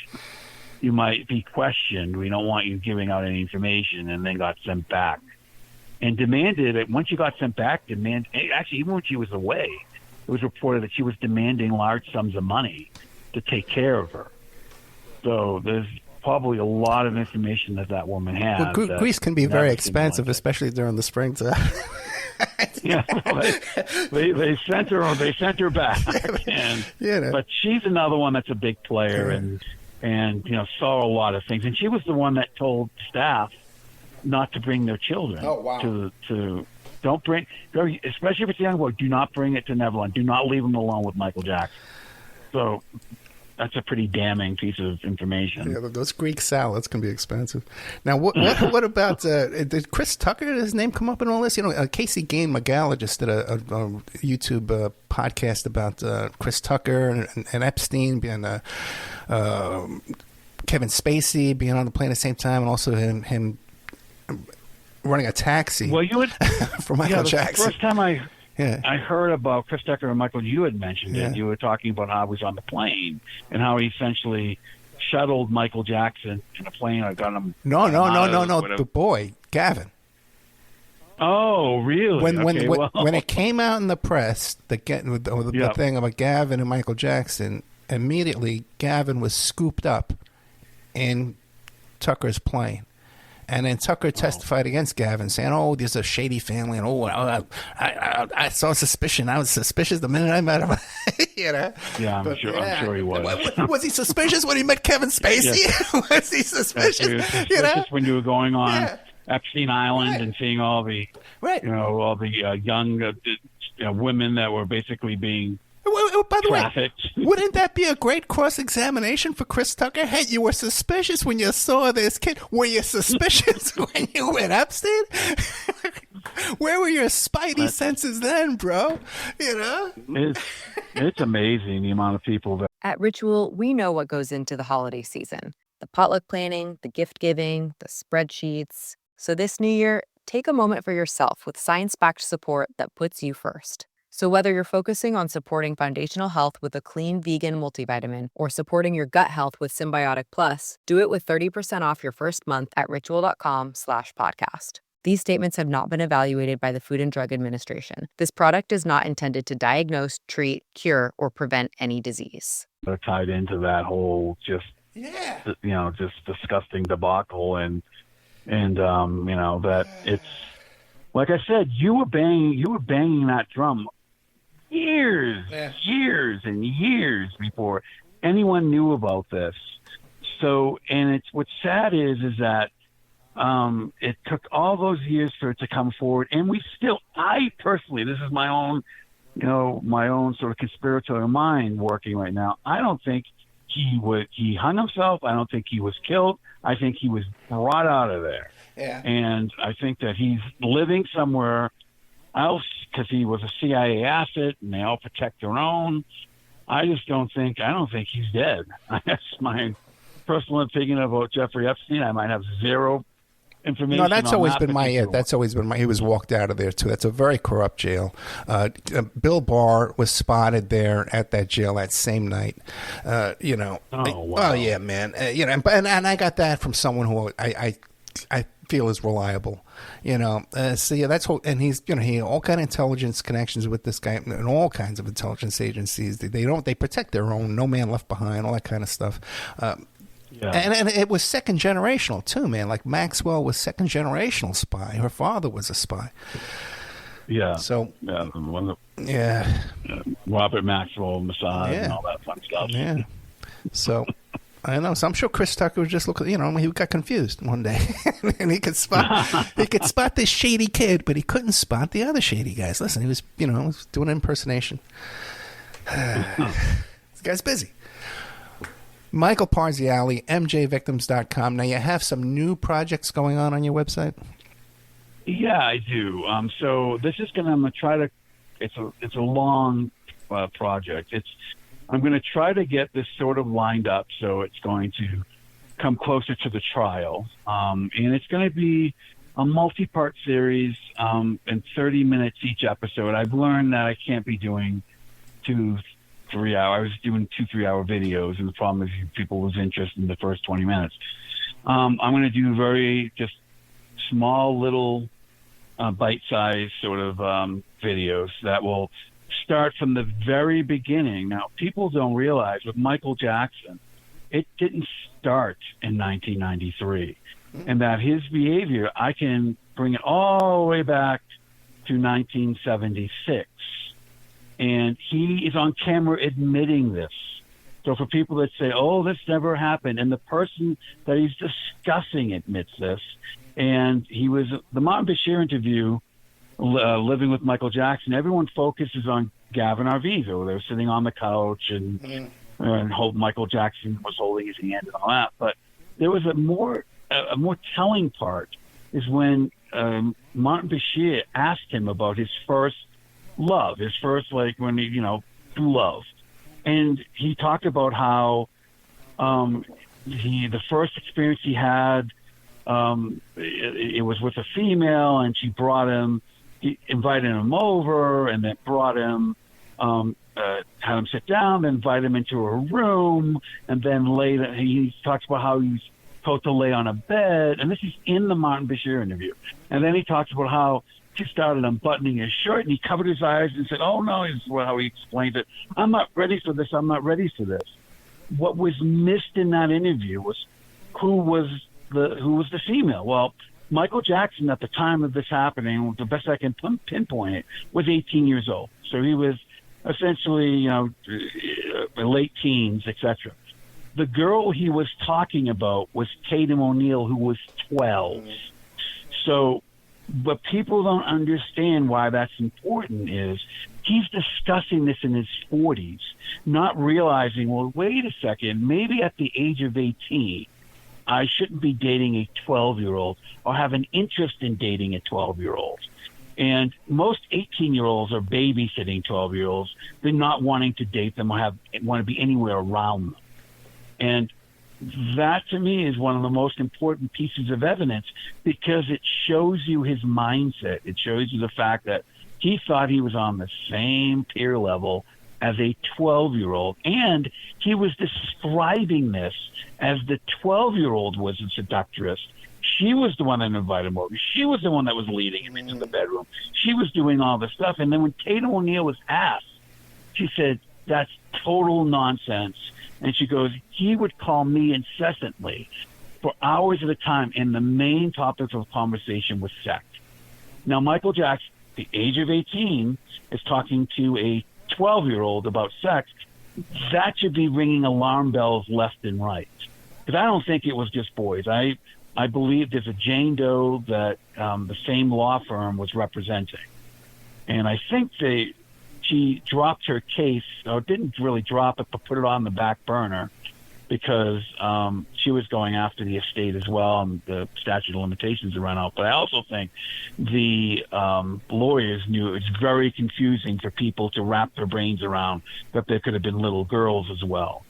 You might be questioned. We don't want you giving out any information, and then got sent back. And demanded, once she got sent back, actually, even when she was away, it was reported that she was demanding large sums of money to take care of her. So there's probably a lot of information that woman has. Well, Greece can be very expensive, especially during the springtime. Yeah, well, they sent her back, but she's another one that's a big player and saw a lot of things. And she was the one that told staff not to bring their children. Oh, wow. To don't bring, especially if it's a young boy, do not bring it to Neverland. Do not leave them alone with Michael Jackson. So that's a pretty damning piece of information. Yeah, those Greek salads can be expensive. Now, what about did Chris Tucker? Did his name come up in all this? Casey Gain McGallagher just did a YouTube podcast about Chris Tucker and Epstein being Kevin Spacey being on the plane at the same time, and also him running a taxi. Well, you would for Michael Jackson. The first time I heard about Chris Tucker and Michael, you had mentioned it. You were talking about how he was on the plane and how he essentially shuttled Michael Jackson in a plane. I got him. No. The boy, Gavin. Oh, really? When it came out in the press, the thing about Gavin and Michael Jackson, immediately Gavin was scooped up in Tucker's plane. And then Tucker testified against Gavin, saying, "Oh, there's a shady family, and I saw suspicion. I was suspicious the minute I met him." Yeah, I'm sure he was. Was he suspicious when he met Kevin Spacey? Was he suspicious? He was suspicious when you were going on Epstein Island and seeing all the, all the young women that were basically being. By the way, wouldn't that be a great cross-examination for Chris Tucker? Hey, you were suspicious when you saw this kid. Were you suspicious when you went Epstein? Where were your spidey senses then, bro? It's amazing the amount of people that... At Ritual, we know what goes into the holiday season. The potluck planning, the gift giving, the spreadsheets. So this new year, take a moment for yourself with science-backed support that puts you first. So whether you're focusing on supporting foundational health with a clean vegan multivitamin or supporting your gut health with Symbiotic Plus, do it with 30% off your first month at ritual.com/podcast. These statements have not been evaluated by the Food and Drug Administration. This product is not intended to diagnose, treat, cure, or prevent any disease. They're tied into that whole just disgusting debacle and that it's, like I said, you were banging that drum years and years before anyone knew about this. So, and it's, what's sad is that it took all those years for it to come forward, and I personally, this is my own sort of conspiratorial mind working right now. I don't think he hung himself. I don't think he was killed. I think he was brought out of there. Yeah. And I think that he's living somewhere else because he was a CIA asset and they all protect their own. I don't think he's dead. That's my personal opinion about Jeffrey Epstein. I might have zero information. No, that's on always that been my. particular That's always been my. He was walked out of there too. That's a very corrupt jail. Bill Barr was spotted there at that jail that same night. You know. Oh, wow. Oh yeah, man. You know, and I got that from someone who I feel is reliable. You know. So yeah, that's what. And he's he all kind of intelligence connections with this guy and all kinds of intelligence agencies. They protect their own. No man left behind. All that kind of stuff. Yeah. And it was second generational too, man. Like Maxwell was second generational spy. Her father was a spy. Yeah. So yeah, yeah, Robert Maxwell, Mossad, Yeah. and all that fun stuff. yeah. So I know. So I'm sure Chris Tucker was just looking. He got confused one day, and he could spot this shady kid, but he couldn't spot the other shady guys. Listen, he was was doing an impersonation. This guy's busy. Michael Parziale, mjvictims.com. Now, you have some new projects going on your website? Yeah, I do. So this is I'm going to try to. It's a long project. I'm going to try to get this sort of lined up so it's going to come closer to the trial, and it's going to be a multi-part series, and 30 minutes each episode. I've learned that I can't be doing 2-3 hour. I was doing 2-3 hour videos, and the problem is people lose interest in the first 20 minutes. I'm going to do very just small little bite-sized sort of videos that will start from the very beginning. Now, people don't realize with Michael Jackson, it didn't start in 1993, and that his behavior, I can bring it all the way back to 1976. And he is on camera admitting this. So for people that say, oh, this never happened, and the person that he's discussing admits this, and he was the Martin Bashir interview, Living with Michael Jackson, everyone focuses on Gavin Arvizo. They're sitting on the couch and Michael Jackson was holding his hand and all that. But there was a more telling part is when Martin Bashir asked him about his first love, his first, like, when he, love. And he talked about how the first experience he had, it was with a female, and she brought him, he invited him over, and then brought him, had him sit down, then invite him into her room, and then later he talks about how he's supposed to lay on a bed, and this is in the Martin Bashir interview. And then he talks about how he started unbuttoning his shirt, and he covered his eyes and said, oh, no, this is how he explained it. I'm not ready for this. I'm not ready for this. What was missed in that interview was who was the female. Well, Michael Jackson, at the time of this happening, the best I can pinpoint it, was 18 years old. So he was essentially, late teens, etc. The girl he was talking about was Tatum O'Neal, who was 12. So, but people don't understand why that's important is he's discussing this in his 40s, not realizing, well, wait a second, maybe at the age of 18, I shouldn't be dating a 12-year-old or have an interest in dating a 12-year-old. And most 18-year-olds are babysitting 12-year-olds. They're not wanting to date them or want to be anywhere around them. And that, to me, is one of the most important pieces of evidence because it shows you his mindset. It shows you the fact that he thought he was on the same peer level as a 12-year-old, and he was describing this as the 12-year-old was a seductress. She was the one that invited him over. She was the one that was leading him into the bedroom. She was doing all this stuff. And then when Tatum O'Neal was asked, she said, that's total nonsense. And she goes, he would call me incessantly for hours at a time, and the main topic of conversation was sex. Now, Michael Jackson, at the age of 18, is talking to a 12-year-old about sex. That should be ringing alarm bells left and right. Because I don't think it was just boys. I believe there's a Jane Doe that the same law firm was representing. And I think she dropped her case, or didn't really drop it, but put it on the back burner because she was going after the estate as well, and the statute of limitations had run out. But I also think the lawyers knew it's very confusing for people to wrap their brains around that there could have been little girls as well.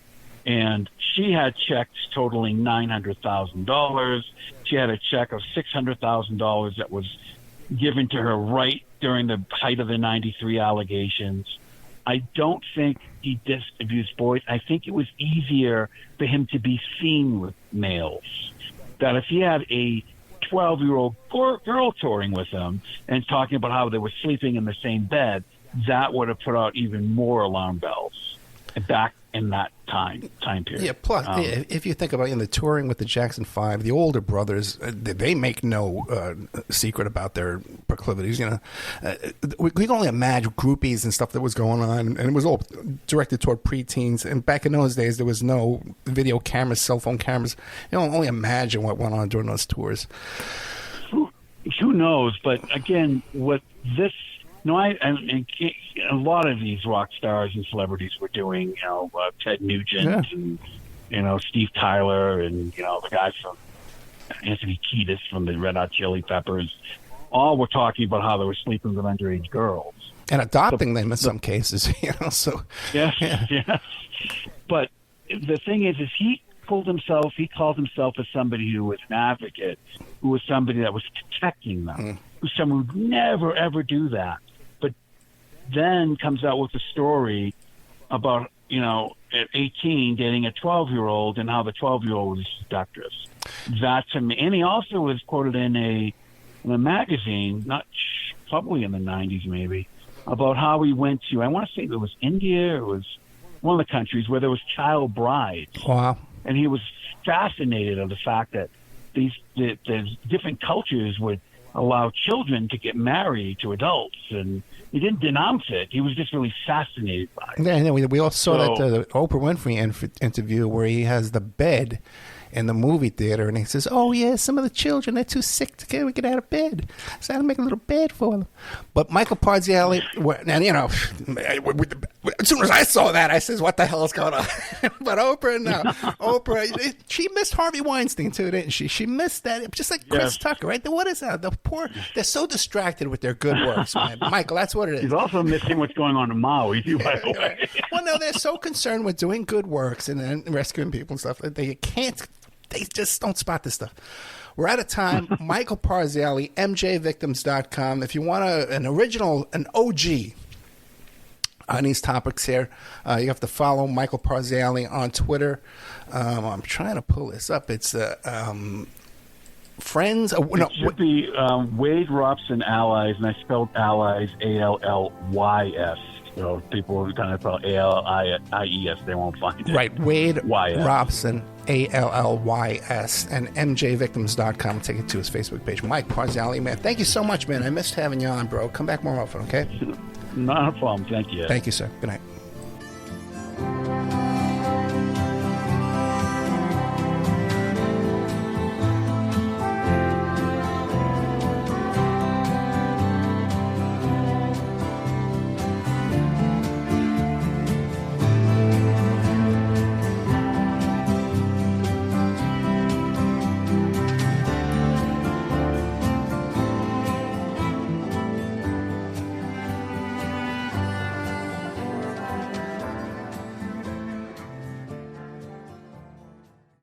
And she had checks totaling $900,000. She had a check of $600,000 that was given to her right during the height of the 93 allegations. I don't think he abused boys. I think it was easier for him to be seen with males. That if he had a 12-year-old girl touring with him and talking about how they were sleeping in the same bed, that would have put out even more alarm bells back in that time period. Yeah, plus, if you think about the touring with the Jackson 5, the older brothers, they make no secret about their proclivities. We can only imagine groupies and stuff that was going on, and it was all directed toward preteens. And back in those days, there was no video cameras, cell phone cameras. You don't only imagine what went on during those tours. Who knows? But again, what this... No, and a lot of these rock stars and celebrities were doing, Ted Nugent and, Steve Tyler and, the guys from Anthony Kiedis from the Red Hot Chili Peppers, all were talking about how they were sleeping with underage girls. And adopting them in some cases, so. Yes, yes. But the thing is he called himself as somebody who was an advocate, who was somebody that was protecting them, who's someone who would never, ever do that. Then comes out with a story about, at 18 dating a 12-year-old and how the 12-year-old was seductress. That to me, and he also was quoted in a magazine, probably in the 90s maybe, about how he went to, I want to say it was India, it was one of the countries where there was child brides. Wow. And he was fascinated of the fact that the different cultures would allow children to get married to adults, and he didn't denounce it. He was just really fascinated by it. Yeah, and we all saw that Oprah Winfrey interview where he has the bed in the movie theater, and he says, "Oh yeah, some of the children, they're too sick to get out of bed, so I had to make a little bed for them." But Michael Parziale, and as soon as I saw that, I says, "What the hell is going on?" But Oprah, she missed Harvey Weinstein too, didn't she? She missed that, just like Chris Tucker, right? What is that? They're so distracted with their good works, man. Michael, that's what it is. He's also missing what's going on in Maui, too, by the way. Well, no, they're so concerned with doing good works and rescuing people and stuff that they just don't spot this stuff. We're out of time. Michael Parziale, mjvictims.com. If you want an OG on these topics here, you have to follow Michael Parziale on Twitter. I'm trying to pull this up. It's Friends. It should be Wade Robson Allies, and I spelled allies Allys. So people kind of spell ALIES, they won't find it. Right, Wade YS. Robson, ALLYS, and MJVictims.com. Take it to his Facebook page. Mike Parziale, man, thank you so much, man. I missed having you on, bro. Come back more often, okay? Not a problem. Thank you. Thank you, sir. Good night.